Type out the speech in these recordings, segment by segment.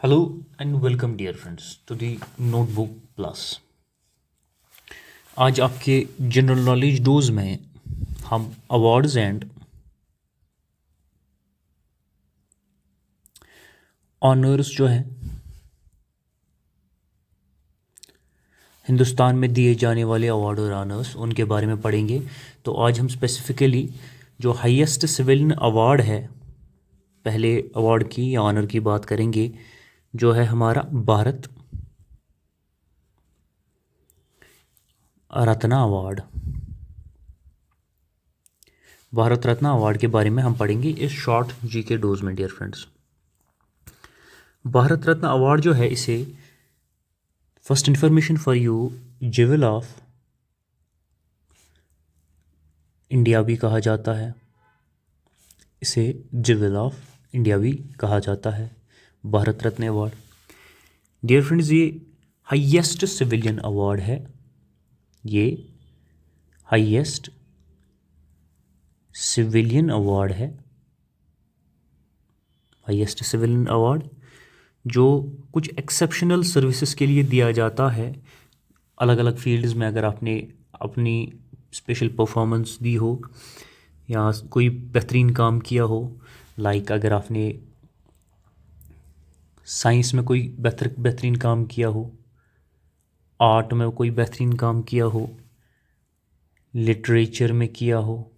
Hello and welcome dear friends to the Notebook Plus। आज आपके general knowledge dose में हम अवार्ड्स एंड ऑनर्स जो हैं हिंदुस्तान में दिए जाने वाले अवार्ड और ऑनर्स उनके बारे में पढ़ेंगे। तो आज हम स्पेसिफिकली जो हाईएस्ट सिविलियन अवार्ड है, पहले अवार्ड की या ऑनर की बात करेंगे, जो है हमारा भारत रत्न अवार्ड। भारत रत्न अवार्ड के बारे में हम पढ़ेंगे इस शॉर्ट जी के डोज में dear friends. Bharat Ratna award जो है, इसे first information for you jewel of India भी कहा जाता है। इसे ज्वेल ऑफ इंडिया भी कहा जाता है, Bharat Ratna award. Dear friends, ये हाईएस्ट सिविलियन अवार्ड है। ये हाईएस्ट सिविलियन अवार्ड है, हाईएस्ट सिविलियन अवार्ड जो कुछ एक्सेप्शनल सर्विसेज के लिए दिया जाता है। अलग अलग फील्ड्स में अगर आपने अपनी स्पेशल परफॉर्मेंस दी हो या कोई बेहतरीन काम किया हो, लाइक अगर आपने साइंस में कोई बेहतरीन काम किया हो, आर्ट में कोई बेहतरीन काम किया हो, लिटरेचर में किया हो,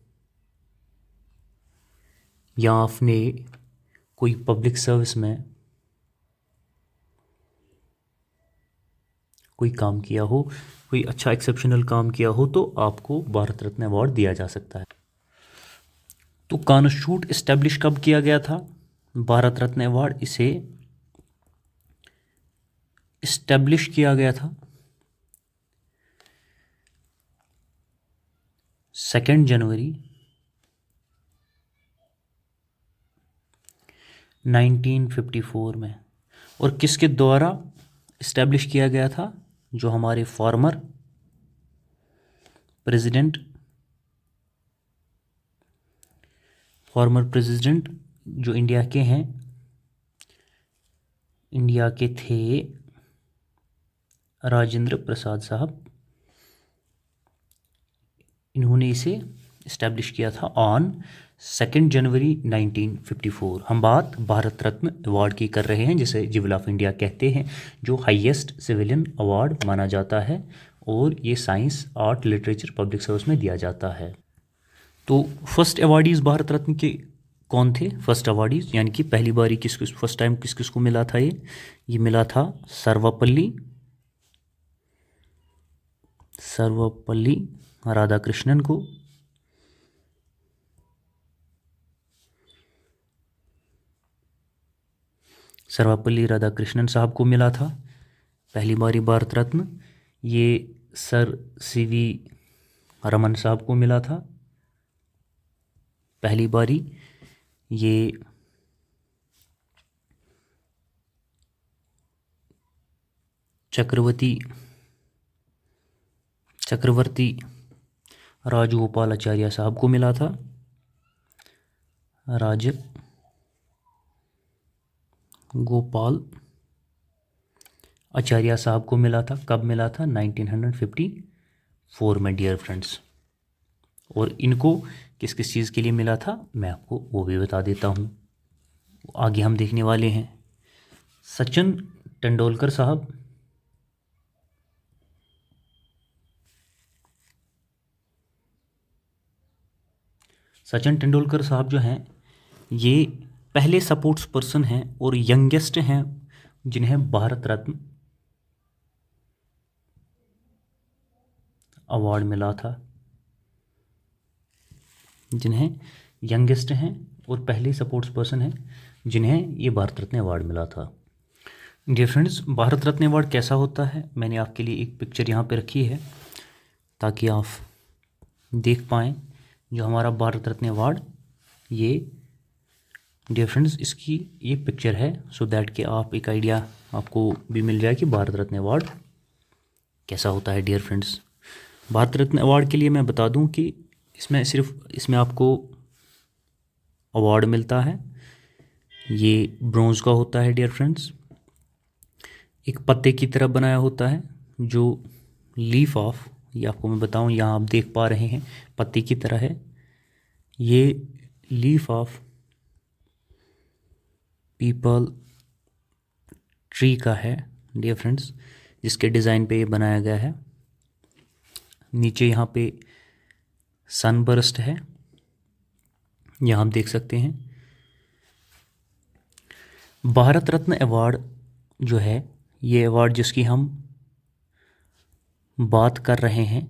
या आपने कोई पब्लिक सर्विस में कोई काम किया हो, कोई अच्छा एक्सेप्शनल काम किया हो, तो आपको भारत रत्न अवार्ड दिया जा सकता है। तो कॉन्स्टिट्यूट इस्टेब्लिश कब किया गया था? भारत रत्न अवार्ड इसे इस्टेब्लिश किया गया था 2 जनवरी 1954 में। और किसके द्वारा इस्टेब्लिश किया गया था? जो हमारे फॉर्मर प्रेसिडेंट जो इंडिया के हैं, इंडिया के थे राजेंद्र प्रसाद साहब। इन्होंने इसे इस्टेब्लिश किया था ऑन 2 जनवरी 1954। हम बात भारत रत्न अवार्ड की कर रहे हैं, जिसे ज्वेल ऑफ इंडिया कहते हैं, जो हाईएस्ट सिविलियन अवार्ड माना जाता है और ये science, art, literature, public service में दिया जाता है। तो फर्स्ट अवार्डीज़ भारत रत्न के कौन थे? फर्स्ट अवार्डीज़ यानी कि पहली बारी फर्स्ट टाइम किस किस को मिला था? ये मिला था सर्वपल्ली राधाकृष्णन को। सर्वपल्ली राधाकृष्णन साहब को मिला था पहली बारी भारत रत्न। ये सर सीवी रमन साहब को मिला था पहली बारी। ये चक्रवर्ती राजगोपालाचार्य साहब को मिला था। राजगोपाल आचार्य साहब को मिला था। कब मिला था? 1954 में डियर फ्रेंड्स। और इनको किस किस चीज़ के लिए मिला था, मैं आपको वो भी बता देता हूँ, आगे हम देखने वाले हैं। सचिन तेंदुलकर साहब, जो हैं, ये पहले स्पोर्ट्स पर्सन हैं और यंगेस्ट हैं जिन्हें भारत रत्न अवार्ड मिला था। जिन्हें यंगेस्ट हैं और पहले स्पोर्ट्स पर्सन हैं जिन्हें ये भारत रत्न अवार्ड मिला था। Dear friends, Bharat Ratna award कैसा होता है, मैंने आपके लिए एक पिक्चर यहाँ पे रखी है ताकि आप देख पाएँ। जो हमारा भारत रत्न अवार्ड, ये डियर फ्रेंड्स इसकी ये पिक्चर है, सो दैट कि आप एक आइडिया आपको भी मिल जाए कि भारत रत्न अवार्ड कैसा होता है। Dear friends, Bharat Ratna award के लिए मैं बता दूं कि इसमें आपको अवार्ड मिलता है। ये ब्रोंज़ का होता है डियर फ्रेंड्स, एक पत्ते की तरह बनाया होता है, जो लीफ ऑफ, ये आपको मैं बताऊं, यहाँ आप देख पा रहे हैं पत्ते की तरह है, ये लीफ ऑफ पीपल ट्री का है डियर फ्रेंड्स, जिसके डिज़ाइन पे ये बनाया गया है। नीचे यहाँ पे सनबर्स्ट है, यहाँ आप देख सकते हैं। भारत रत्न अवार्ड जो है, ये अवार्ड जिसकी हम बात कर रहे हैं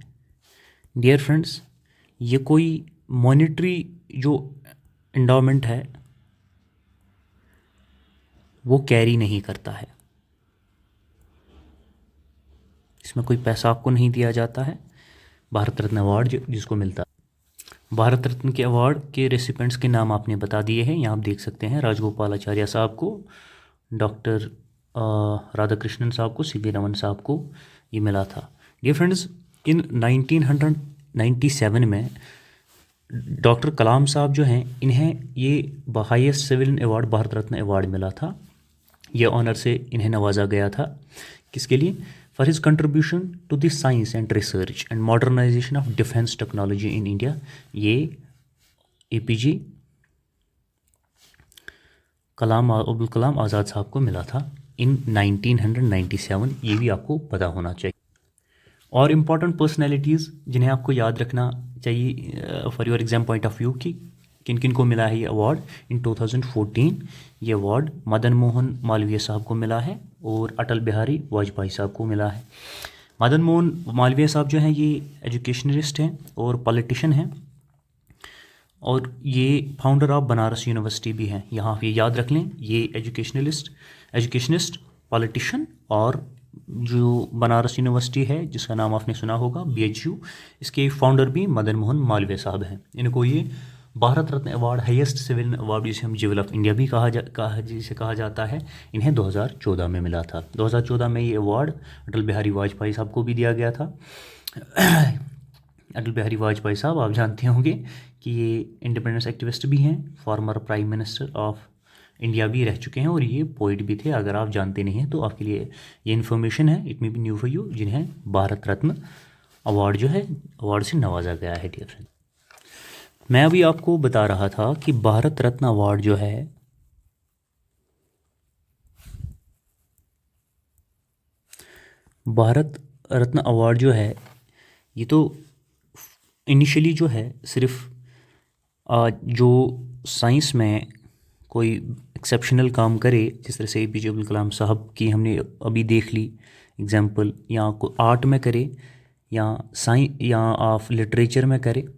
डियर फ्रेंड्स, ये कोई मॉनेटरी जो एंडाउमेंट है वो कैरी नहीं करता है, इसमें कोई पैसा आपको नहीं दिया जाता है। भारत रत्न अवार्ड जिसको मिलता है, भारत रत्न के अवार्ड के रेसिपेंट्स के नाम आपने बता दिए हैं, यहाँ आप देख सकते हैं। राजगोपालाचार्य साहब को, डॉक्टर राधाकृष्णन साहब को, सीवी रमन साहब को ये मिला था। डियर फ्रेंड्स, इन 1997 में डॉक्टर कलाम साहब जो हैं, इन्हें ये highest civilian award Bharat Ratna award मिला था। ये ऑनर से इन्हें नवाजा गया था। किसके लिए? For his contribution to the science and research and modernisation of defence technology in India. ये एपीजे कलाम, अब्दुल कलाम आज़ाद साहब को मिला था इन 1997। ये भी आपको पता होना चाहिए। और इम्पॉर्टेंट पर्सनैलिटीज़ जिन्हें आपको याद रखना चाहिए for your exam point of view कि किन किन को मिला है ये अवार्ड इन 2014। ये अवार्ड मदन मोहन मालवीय साहब को मिला है और अटल बिहारी वाजपेयी साहब को मिला है। मदन मोहन मालवीय साहब जो हैं ये एजुकेशनलिस्ट हैं और पॉलिटिशियन हैं, और ये फाउंडर ऑफ बनारस यूनिवर्सिटी भी हैं। यहाँ आप ये याद रख लें, ये एजुकेशनिस्ट, पॉलिटिशियन, और जो बनारस यूनिवर्सिटी है जिसका नाम आपने सुना होगा बीएचयू, इसके फाउंडर भी मदन मोहन मालवीय साहब हैं। इनको ये Bharat Ratna award, highest civilian award जिसे हम ज्वेल ऑफ इंडिया भी जिसे कहा जाता है, इन्हें 2014 में मिला था। 2014 में ये अवार्ड अटल बिहारी वाजपेयी साहब को भी दिया गया था। अटल बिहारी वाजपेयी साहब आप जानते होंगे कि ये इंडिपेंडेंस एक्टिविस्ट भी हैं, farmer prime minister of India भी रह चुके हैं, और ये पोइट भी थे। अगर आप जानते नहीं हैं तो आपके लिए ये इन्फॉर्मेशन है, it may be new for you, जिन्हें भारत रत्न अवार्ड जो है, अवार्ड से नवाजा गया है डियर फ्रेंड। मैं अभी आपको बता रहा था कि भारत रत्न अवार्ड जो है, भारत रत्न अवार्ड जो है, ये तो इनिशियली जो है सिर्फ जो साइंस में कोई एक्सेप्शनल काम करे, जिस तरह से एपीजे अब्दुल कलाम साहब की हमने अभी देख ली एग्जांपल, या को आर्ट में करे, या या आप लिटरेचर में करे,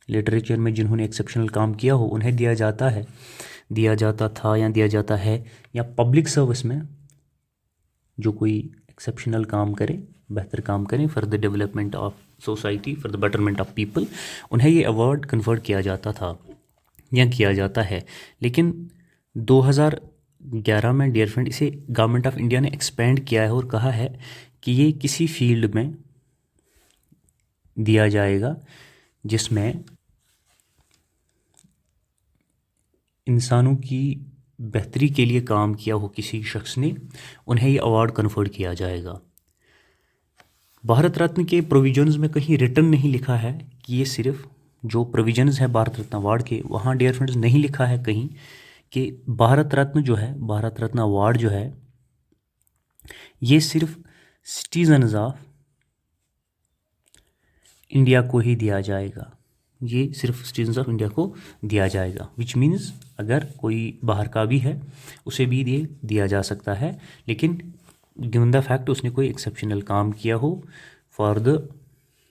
लिटरेचर में जिन्होंने एक्सेप्शनल काम किया हो उन्हें दिया जाता है, दिया जाता था या दिया जाता है, या पब्लिक सर्विस में जो कोई एक्सेप्शनल काम करे, बेहतर काम करें for the development of society, for the betterment of people, उन्हें ये अवार्ड कन्फर्ड किया जाता था या किया जाता है। लेकिन 2011 में डियर फ्रेंड इसे गवर्नमेंट ऑफ इंडिया ने एक्सपेंड किया है और कहा है कि ये किसी फील्ड में दिया जाएगा जिसमें इंसानों की बेहतरी के लिए काम किया हो किसी शख्स ने, उन्हें ये अवार्ड कन्फर्ड किया जाएगा। भारत रत्न के प्रोविजंस में कहीं रिटर्न नहीं लिखा है कि ये सिर्फ जो प्रोविजंस है भारत रत्न अवार्ड के, वहाँ डियर फ्रेंड्स नहीं लिखा है कहीं कि भारत रत्न जो है, भारत रत्न अवार्ड जो है, ये सिर्फ सिटीजन्स ऑफ इंडिया को ही दिया जाएगा, ये सिर्फ सिटीजन्स ऑफ इंडिया को दिया जाएगा। विच मीन्स अगर कोई बाहर का भी है उसे भी दिया जा सकता है, लेकिन गिवन द फैक्ट उसने कोई एक्सेप्शनल काम किया हो for the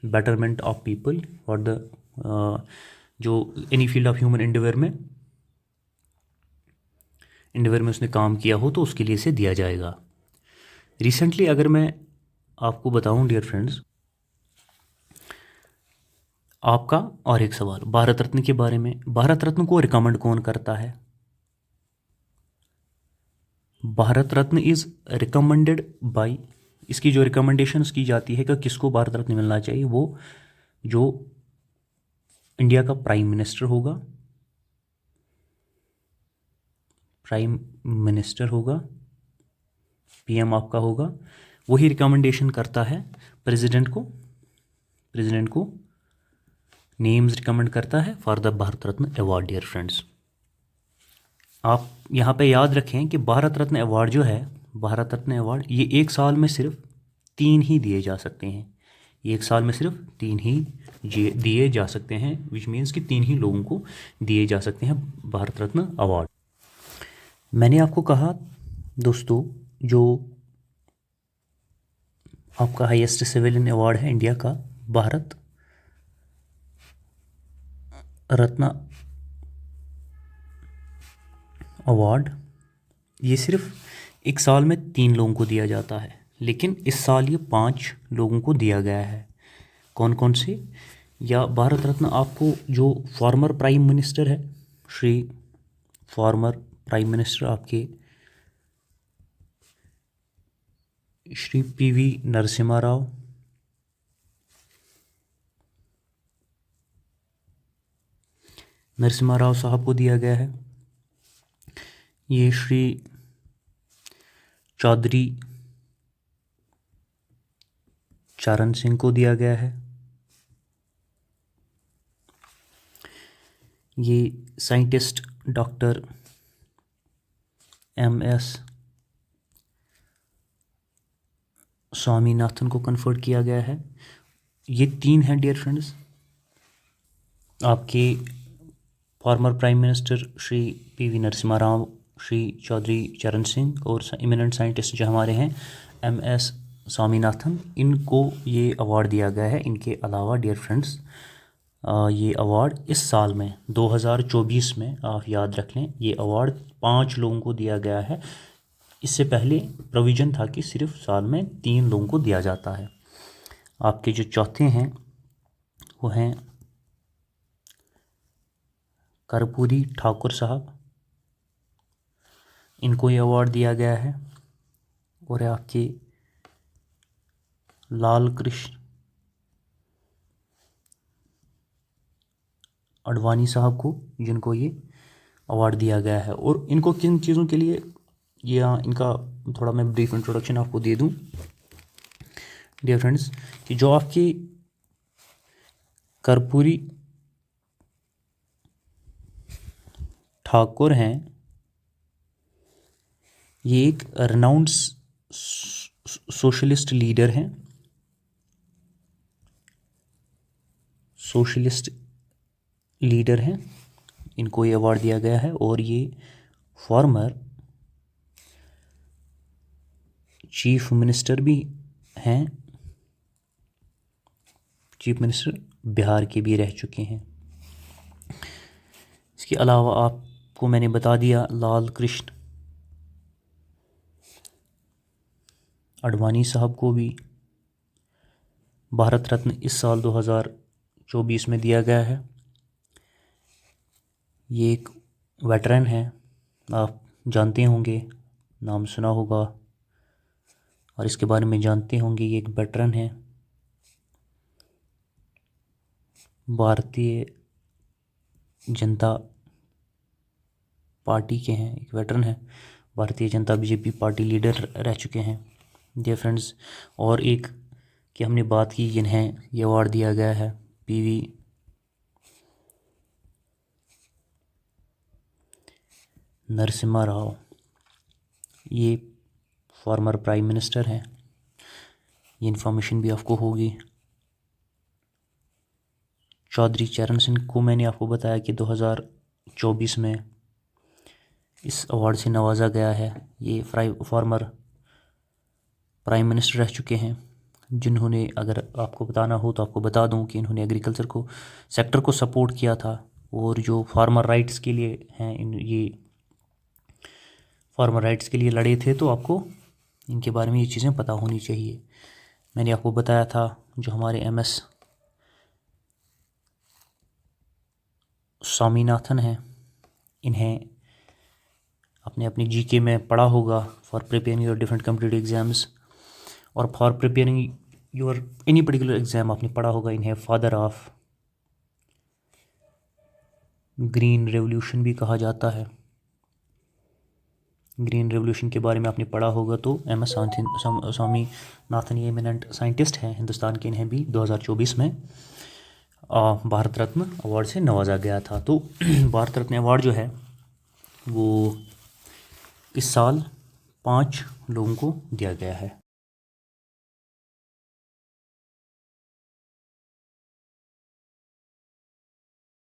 betterment of people, for the जो any field of human endeavour में उसने काम किया हो, तो उसके लिए इसे दिया जाएगा। रिसेंटली अगर मैं आपको बताऊं डियर फ्रेंड्स, आपका और एक सवाल भारत रत्न के बारे में, भारत रत्न को रिकमेंड कौन करता है? Bharat Ratna is recommended by, इसकी जो रिकमेंडेशंस की जाती है कि किसको भारत रत्न मिलना चाहिए, वो जो इंडिया का प्राइम मिनिस्टर होगा, प्राइम मिनिस्टर होगा, पीएम आपका होगा, वही रिकमेंडेशन करता है प्रेसिडेंट को नेम्स रिकमेंड करता है for the Bharat Ratna award. Dear friends, आप यहाँ पे याद रखें कि भारत रत्न अवार्ड जो है, भारत रत्न अवार्ड ये एक साल में सिर्फ 3 ही दिए जा सकते हैं। एक साल में सिर्फ 3 ही दिए जा सकते हैं, विच मीन्स कि 3 ही लोगों को दिए जा सकते हैं भारत रत्न अवार्ड। मैंने आपको कहा दोस्तों, जो आपका हाईएस्ट सिविलियन अवार्ड है इंडिया का, भारत रत्न अवार्ड, ये सिर्फ एक साल में 3 लोगों को दिया जाता है, लेकिन इस साल ये 5 लोगों को दिया गया है। कौन कौन से? या भारत रत्न आपको जो फॉर्मर प्राइम मिनिस्टर है, फॉर्मर प्राइम मिनिस्टर आपके श्री पीवी नरसिम्हा राव, साहब को दिया गया है। ये श्री चौधरी चरण सिंह को दिया गया है। ये साइंटिस्ट डॉक्टर MS स्वामीनाथन को कन्फर्ड किया गया है। ये 3 हैं डियर फ्रेंड्स, आपके former prime minister Shri PV Narasimha Rao, Shri Chaudhary Charan Singh और इमिनेंट साइंटिस्ट जो हमारे हैं MS स्वामीनाथन, इनको ये अवार्ड दिया गया है। इनके अलावा डियर फ्रेंड्स, ये अवार्ड इस साल में 2024 में आप याद रख लें, ये अवार्ड 5 लोगों को दिया गया है। इससे पहले प्रोविज़न था कि सिर्फ साल में 3 लोगों को दिया जाता है। आपके जो चौथे हैं वो हैं कर्पूरी ठाकुर साहब, इनको ये अवार्ड दिया गया है। और आपके लाल कृष्ण अडवाणी साहब को, जिनको ये अवार्ड दिया गया है। और इनको किन चीज़ों के लिए, या इनका थोड़ा मैं ब्रीफ इंट्रोडक्शन आपको दे दूं डियर फ्रेंड्स, कि जो आपकी कर्पूरी ठाकुर हैं, ये एक रेनाउंड सोशलिस्ट लीडर हैं, इनको ये अवार्ड दिया गया है। और ये फॉर्मर चीफ मिनिस्टर भी हैं, चीफ मिनिस्टर बिहार के भी रह चुके हैं। इसके अलावा आपको मैंने बता दिया लाल कृष्ण अडवाणी साहब को भी भारत रत्न इस साल 2024 में दिया गया है। ये एक वेटरन है, आप जानते होंगे, नाम सुना होगा और इसके बारे में जानते होंगे। ये एक वेटरन है, भारतीय जनता पार्टी के हैं, एक वेटरन है, Bharatiya Janata BJP party leader रह चुके हैं डियर फ्रेंड्स। और एक कि हमने बात की, जिन्हें ये अवार्ड दिया गया है, PV नरसिम्हा राव, ये फॉर्मर प्राइम मिनिस्टर हैं। ये इन्फॉर्मेशन भी आपको होगी। चौधरी चरण सिंह को मैंने आपको बताया कि 2024 में इस अवार्ड से नवाजा गया है। ये फॉर्मर प्राइम मिनिस्टर रह चुके हैं, जिन्होंने, अगर आपको बताना हो तो आपको बता दूं कि इन्होंने एग्रीकल्चर को सेक्टर को सपोर्ट किया था। और जो फार्मर राइट्स के लिए हैं, ये फार्मर राइट्स के लिए लड़े थे, तो आपको इनके बारे में ये चीज़ें पता होनी चाहिए। मैंने आपको बताया था जो हमारे MS स्वामीनाथन हैं, इन्हें आपने अपनी GK में पढ़ा होगा, for preparing your different competitive exams और for preparing your any particular exam आपने पढ़ा होगा। इन्हें फादर ऑफ ग्रीन रेवोल्यूशन भी कहा जाता है। ग्रीन रेवोल्यूशन के बारे में आपने पढ़ा होगा तो एम एस स्वामीनाथन ये एमिनेंट साइंटिस्ट हैं हिंदुस्तान के, इन्हें भी 2024 में भारत रत्न अवार्ड से नवाजा गया था। तो भारत रत्न अवार्ड जो है वो इस साल 5 लोगों को दिया गया है।